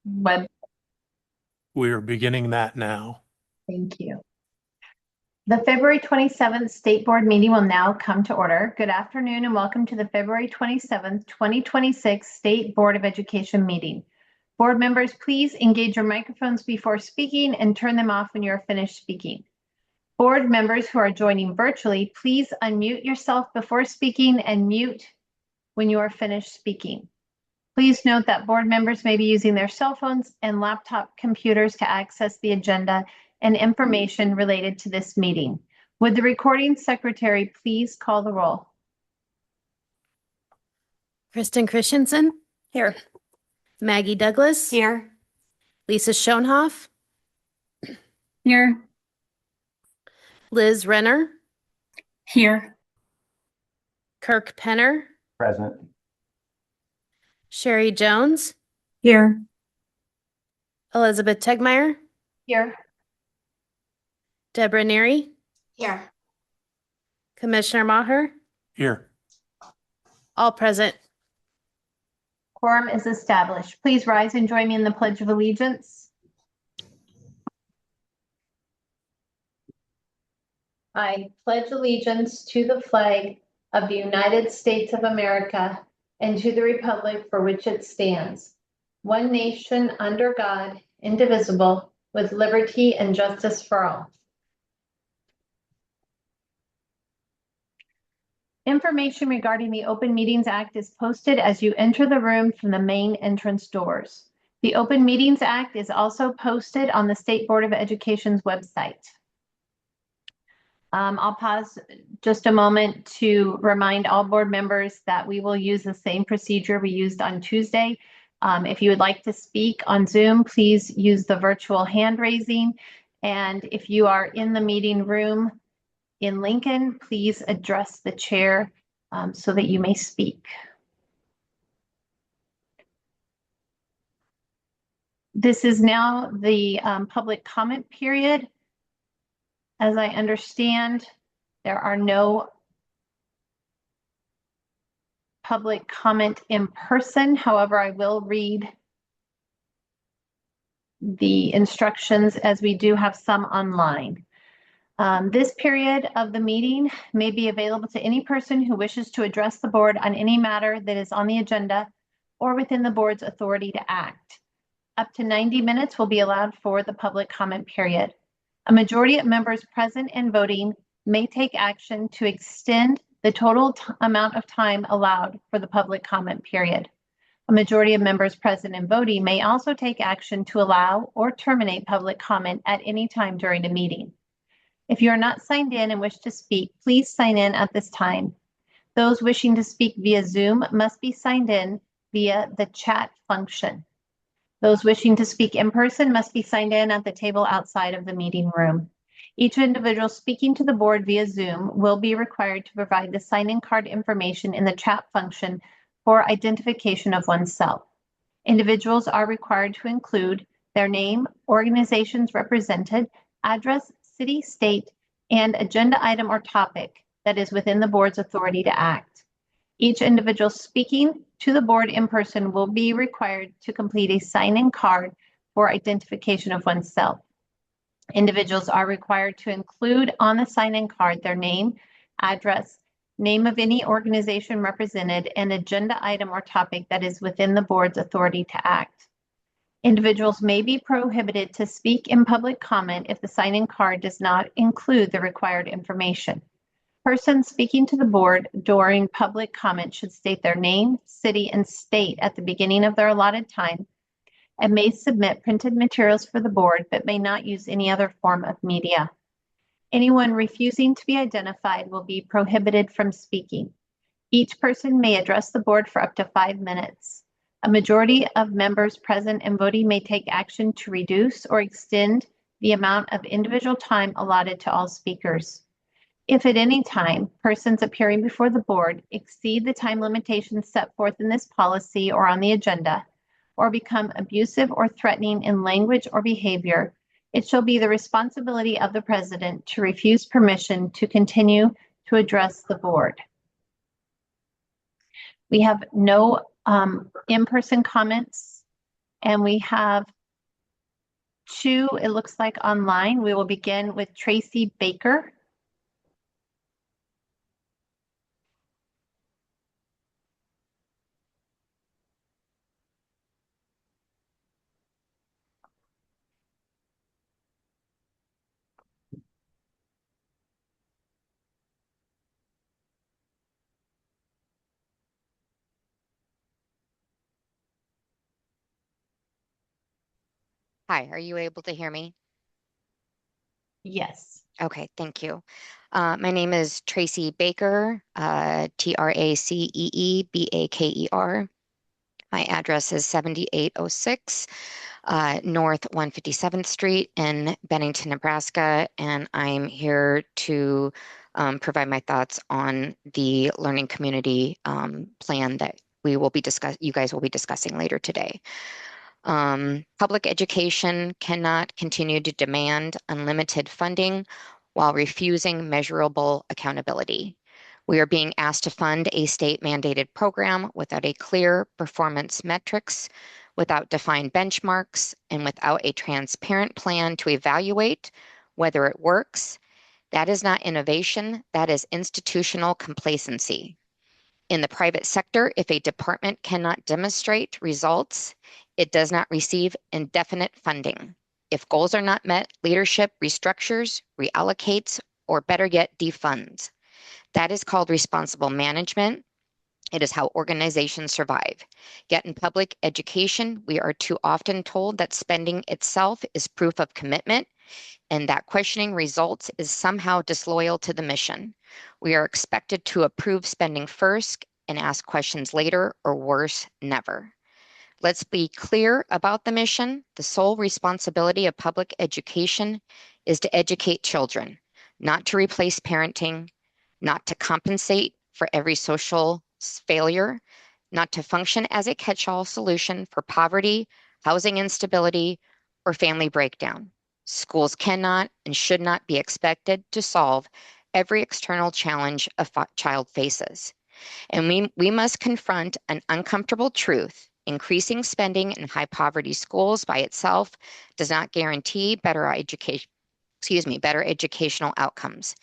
Web. We are beginning that now. Thank you. The February 27th State Board meeting will now come to order. Good afternoon and welcome to the February 27th, 2026 State Board of Education meeting. Board members, please engage your microphones before speaking and turn them off when you are finished speaking. Board members who are joining virtually, please unmute yourself before speaking and mute when you are finished speaking. Please note that board members may be using their cell phones and laptop computers to access the agenda and information related to this meeting. Would the recording secretary please call the roll? Kristen Christensen. Here. Maggie Douglas. Here. Lisa Schoenhoff. Here. Liz Renner. Here. Kirk Penner. Present. Sherry Jones. Here. Elizabeth Tegmeyer. Here. Deborah Neary. Here. Commissioner Maher. Here. All present. Quorum is established. Please rise and join me in the Pledge of Allegiance. I pledge allegiance to the flag of the United States of America and to the republic for which it stands, one nation under God, indivisible, with liberty and justice for all. Information regarding the Open Meetings Act is posted as you enter the room from the main entrance doors. The Open Meetings Act is also posted on the State Board of Education's website. I'll pause just a moment to remind all board members that we will use the same procedure we used on Tuesday. If you would like to speak on Zoom, please use the virtual hand raising. And if you are in the meeting room in Lincoln, please address the chair so that you may speak. This is now the public comment period. As I understand, there are no public comment in person. However, I will read the instructions as we do have some online. This period of the meeting may be available to any person who wishes to address the board on any matter that is on the agenda or within the board's authority to act. Up to 90 minutes will be allowed for the public comment period. A majority of members present and voting may take action to extend the total amount of time allowed for the public comment period. A majority of members present and voting may also take action to allow or terminate public comment at any time during the meeting. If you are not signed in and wish to speak, please sign in at this time. Those wishing to speak via Zoom must be signed in via the chat function. Those wishing to speak in person must be signed in at the table outside of the meeting room. Each individual speaking to the board via Zoom will be required to provide the sign-in card information in the chat function for identification of oneself. Individuals are required to include their name, organizations represented, address, city, state, and agenda item or topic that is within the board's authority to act. Each individual speaking to the board in person will be required to complete a sign-in card for identification of oneself. Individuals are required to include on the sign-in card their name, address, name of any organization represented, and agenda item or topic that is within the board's authority to act. Individuals may be prohibited to speak in public comment if the sign-in card does not include the required information. Persons speaking to the board during public comment should state their name, city, and state at the beginning of their allotted time and may submit printed materials for the board, but may not use any other form of media. Anyone refusing to be identified will be prohibited from speaking. Each person may address the board for up to 5 minutes. A majority of members present and voting may take action to reduce or extend the amount of individual time allotted to all speakers. If at any time persons appearing before the board exceed the time limitations set forth in this policy or on the agenda, or become abusive or threatening in language or behavior, it shall be the responsibility of the president to refuse permission to continue to address the board. We have no in-person comments And we have two, it looks like, online. We will begin with Tracy Baker. Hi, are you able to hear me? Yes. Okay, thank you. My name is Tracy Baker, Traceebaker. My address is 7806 North 157th Street in Bennington, Nebraska, and I'm here to provide my thoughts on the learning community plan that you guys will be discussing later today. Public education cannot continue to demand unlimited funding while refusing measurable accountability. We are being asked to fund a state mandated program without a clear performance metrics, without defined benchmarks, and without a transparent plan to evaluate whether it works. That is not innovation, that is institutional complacency. In the private sector, if a department cannot demonstrate results, it does not receive indefinite funding. If goals are not met, leadership restructures, reallocates, or better yet, defunds. That is called responsible management. It is how organizations survive. Yet in public education, we are too often told that spending itself is proof of commitment and that questioning results is somehow disloyal to the mission. We are expected to approve spending first and ask questions later, or worse, never. Let's be clear about the mission. The sole responsibility of public education is to educate children, not to replace parenting, not to compensate for every social failure, not to function as a catch-all solution for poverty, housing instability, or family breakdown. Schools cannot and should not be expected to solve every external challenge a child faces. And we must confront an uncomfortable truth. Increasing spending in high poverty schools by itself does not guarantee better educational outcomes.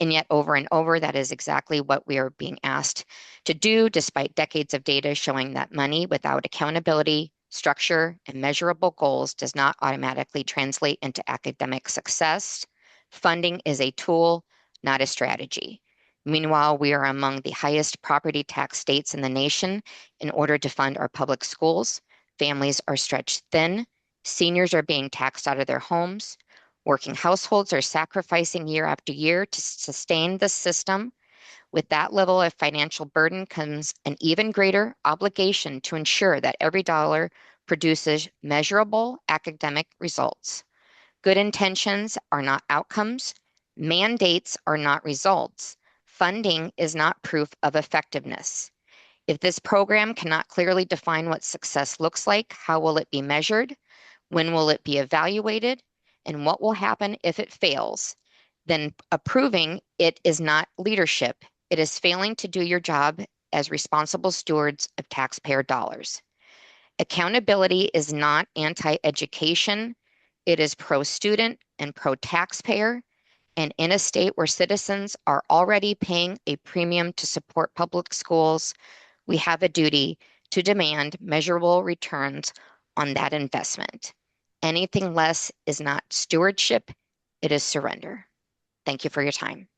And yet over and over, that is exactly what we are being asked to do, despite decades of data showing that money without accountability, structure, and measurable goals does not automatically translate into academic success. Funding is a tool, not a strategy. Meanwhile, we are among the highest property tax states in the nation. In order to fund our public schools, families are stretched thin, seniors are being taxed out of their homes, working households are sacrificing year after year to sustain the system. With that level of financial burden comes an even greater obligation to ensure that every dollar produces measurable academic results. Good intentions are not outcomes. Mandates are not results. Funding is not proof of effectiveness. If this program cannot clearly define what success looks like, how will it be measured? When will it be evaluated? And what will happen if it fails? Then approving it is not leadership. It is failing to do your job as responsible stewards of taxpayer dollars. Accountability is not anti-education. It is pro-student and pro-taxpayer. And in a state where citizens are already paying a premium to support public schools, we have a duty to demand measurable returns on that investment. Anything less is not stewardship, it is surrender. Thank you for your time.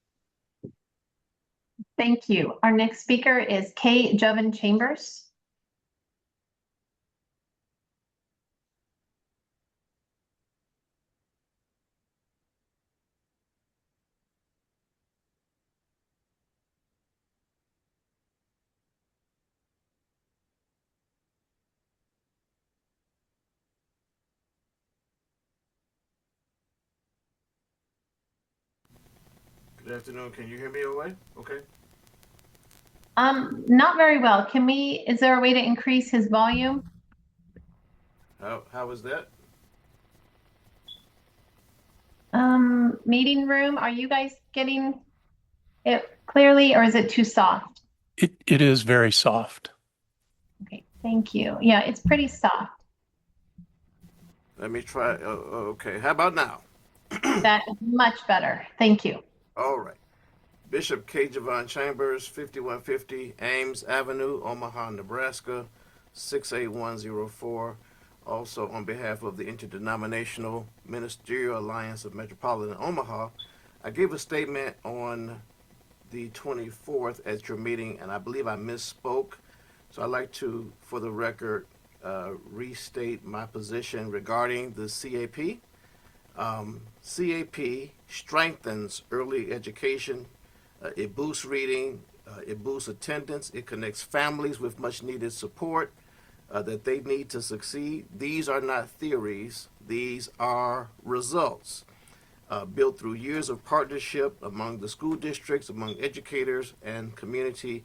Thank you. Our next speaker is Kay Jovan Chambers. Good afternoon. Can you hear me all right? Okay. Not very well. Is there a way to increase his volume? How was that? Meeting room, are you guys getting it clearly or is it too soft? It is very soft. Okay, thank you. Yeah, it's pretty soft. Let me try. Okay, how about now? That is much better. Thank you. All right. Bishop K. Javon Chambers, 5150 Ames Avenue, Omaha, Nebraska, 68104. Also, on behalf of the Interdenominational Ministerial Alliance of Metropolitan Omaha, I gave a statement on the 24th at your meeting, and I believe I misspoke. So I'd like to, for the record, restate my position regarding the CAP. CAP strengthens early education. It boosts reading. It boosts attendance. It connects families with much needed support that they need to succeed. These are not theories. These are results built through years of partnership among the school districts, among educators, and community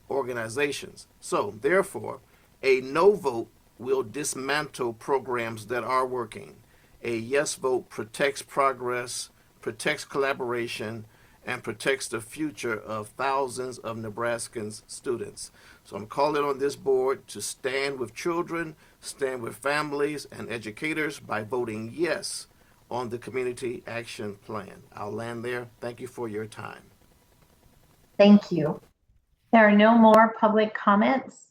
organizations. So, therefore, a no vote will dismantle programs that are working. A yes vote protects progress, protects collaboration, and protects the future of thousands of Nebraskans students. So I'm calling on this board to stand with children, stand with families and educators by voting yes on the Community Action Plan. I'll land there. Thank you for your time. Thank you. There are no more public comments.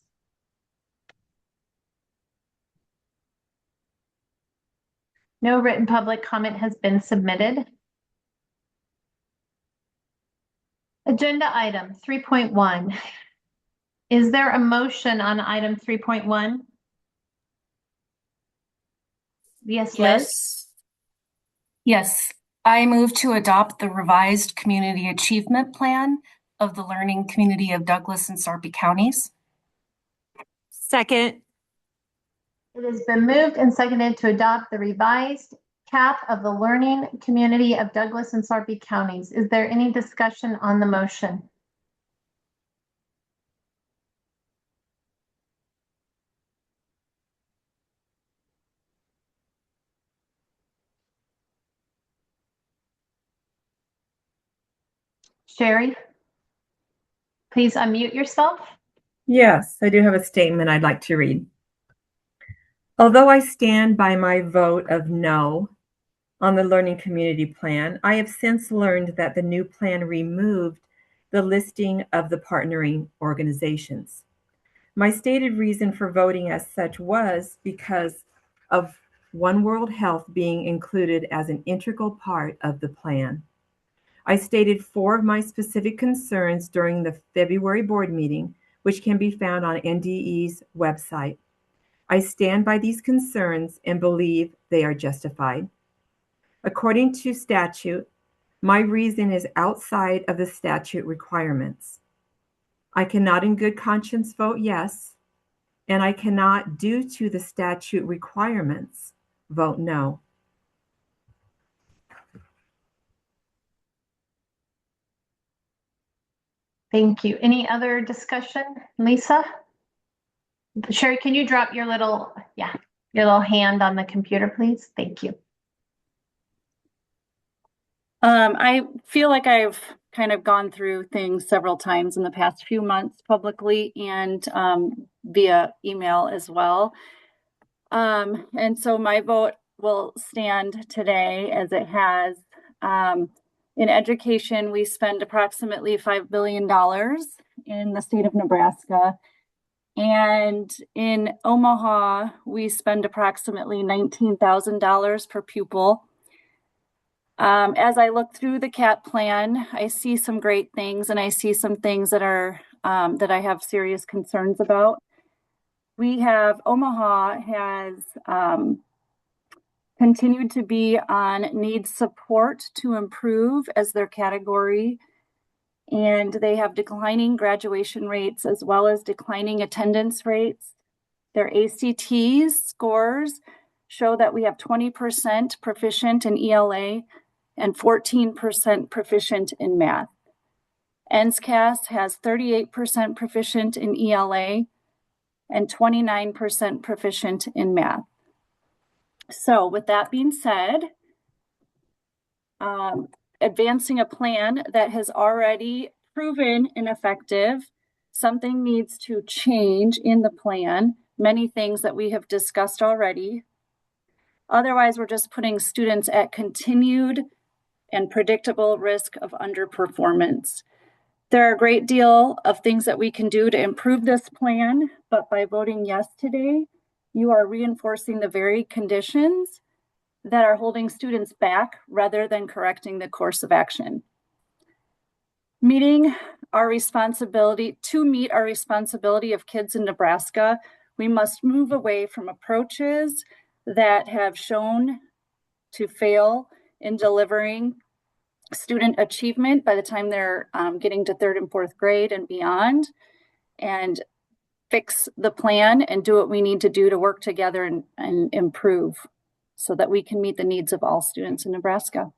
No written public comment has been submitted. Agenda item 3.1. Is there a motion on item 3.1? Yes, Liz? Yes, I move to adopt the revised community achievement plan of the learning community of Douglas and Sarpy counties. Second. It has been moved and seconded to adopt the revised CAP of the learning community of Douglas and Sarpy counties. Is there any discussion on the motion? Sherry, please unmute yourself. Yes, I do have a statement I'd like to read. Although I stand by my vote of no on the Learning Community Plan, I have since learned that the new plan removed the listing of the partnering organizations. My stated reason for voting as such was because of One World Health being included as an integral part of the plan. I stated 4 of my specific concerns during the February board meeting, which can be found on NDE's website. I stand by these concerns and believe they are justified. According to statute, my reason is outside of the statute requirements. I cannot in good conscience vote yes, and I cannot, due to the statute requirements, vote no. Thank you. Any other discussion? Lisa? Sherry, can you drop your little hand on the computer, please? Thank you. I feel like I've kind of gone through things several times in the past few months publicly and via email as well. And so my vote will stand today as it has. In education, we spend approximately $5 billion in the state of Nebraska. And in Omaha, we spend approximately $19,000 per pupil. As I look through the CAP plan, I see some great things, and I see some things that are that I have serious concerns about. Omaha has continued to be on needs support to improve as their category, and they have declining graduation rates as well as declining attendance rates. Their ACT scores show that we have 20% proficient in ELA and 14% proficient in math. NSCAS has 38% proficient in ELA and 29% proficient in math. So with that being said, advancing a plan that has already proven ineffective, something needs to change in the plan, many things that we have discussed already. Otherwise, we're just putting students at continued and predictable risk of underperformance. There are a great deal of things that we can do to improve this plan, but by voting yes today, you are reinforcing the very conditions that are holding students back rather than correcting the course of action. To meet our responsibility of kids in Nebraska, we must move away from approaches that have shown to fail in delivering student achievement by the time they're getting to 3rd and 4th grade and beyond, and fix the plan and do what we need to do to work together and improve so that we can meet the needs of all students in Nebraska.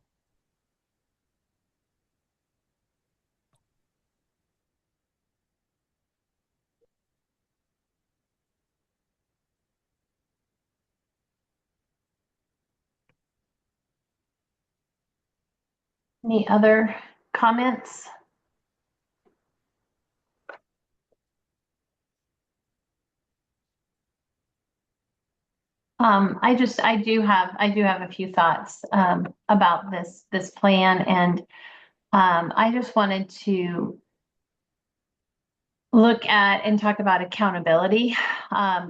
Any other comments? I do have a few thoughts about this plan, and I just wanted to look at and talk about accountability.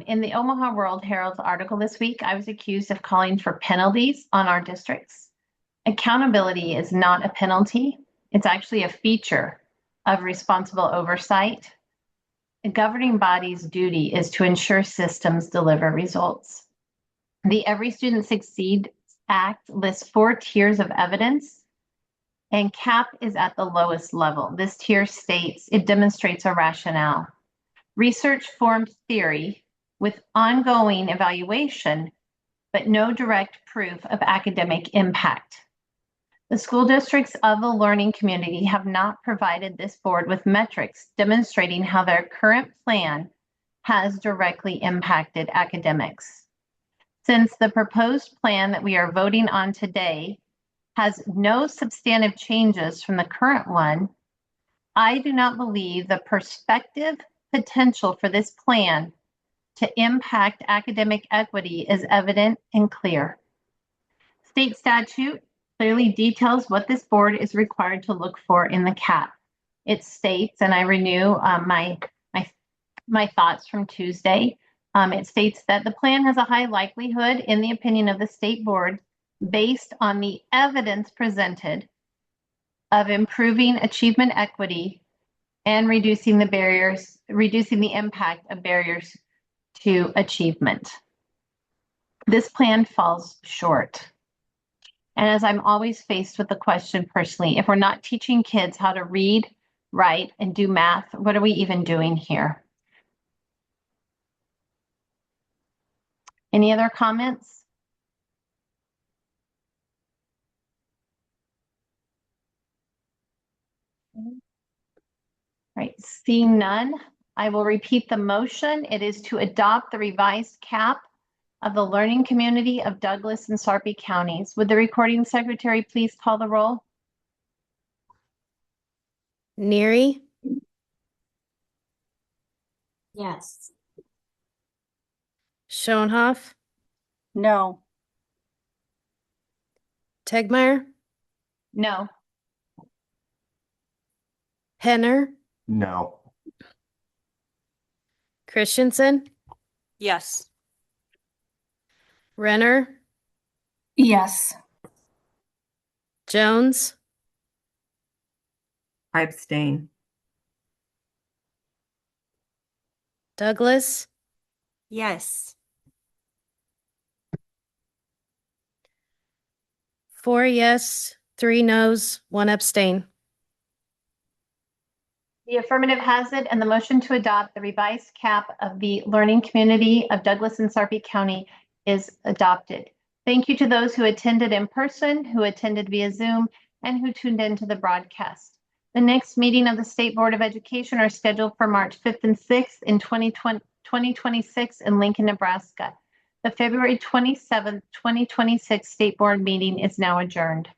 In the Omaha World Herald's article this week, I was accused of calling for penalties on our districts. Accountability is not a penalty. It's actually a feature of responsible oversight. A governing body's duty is to ensure systems deliver results. The Every Student Succeeds Act lists 4 tiers of evidence, and CAP is at the lowest level. This tier states it demonstrates a rationale. Research-formed theory with ongoing evaluation, but no direct proof of academic impact. The school districts of the learning community have not provided this board with metrics demonstrating how their current plan has directly impacted academics. Since the proposed plan that we are voting on today has no substantive changes from the current one, I do not believe the prospective potential for this plan to impact academic equity is evident and clear. State statute clearly details what this board is required to look for in the CAP. It states, and I renew my thoughts from Tuesday, it states that the plan has a high likelihood, in the opinion of the state board, based on the evidence presented of improving achievement equity and reducing the impact of barriers to achievement. This plan falls short. And as I'm always faced with the question personally, if we're not teaching kids how to read, write, and do math, what are we even doing here? Any other comments? Right, seeing none, I will repeat the motion. It is to adopt the revised CAP of the learning community of Douglas and Sarpy counties. Would the recording secretary please call the roll? Neary, Yes. Schoenhoff, No. Tegmeyer, No. Henner, No. Christensen, Yes. Renner, Yes. Jones, I abstain. Douglas, Yes. 4 yes, 3 no's, 1 abstain. The affirmative has it, and the motion to adopt the revised CAP of the learning community of Douglas and Sarpy County is adopted. Thank you to those who attended in person, who attended via Zoom, and who tuned into the broadcast. The next meeting of the State Board of Education are scheduled for March 5th and 6th in 2026 in Lincoln, Nebraska. The February 27th, 2026 State Board meeting is now adjourned.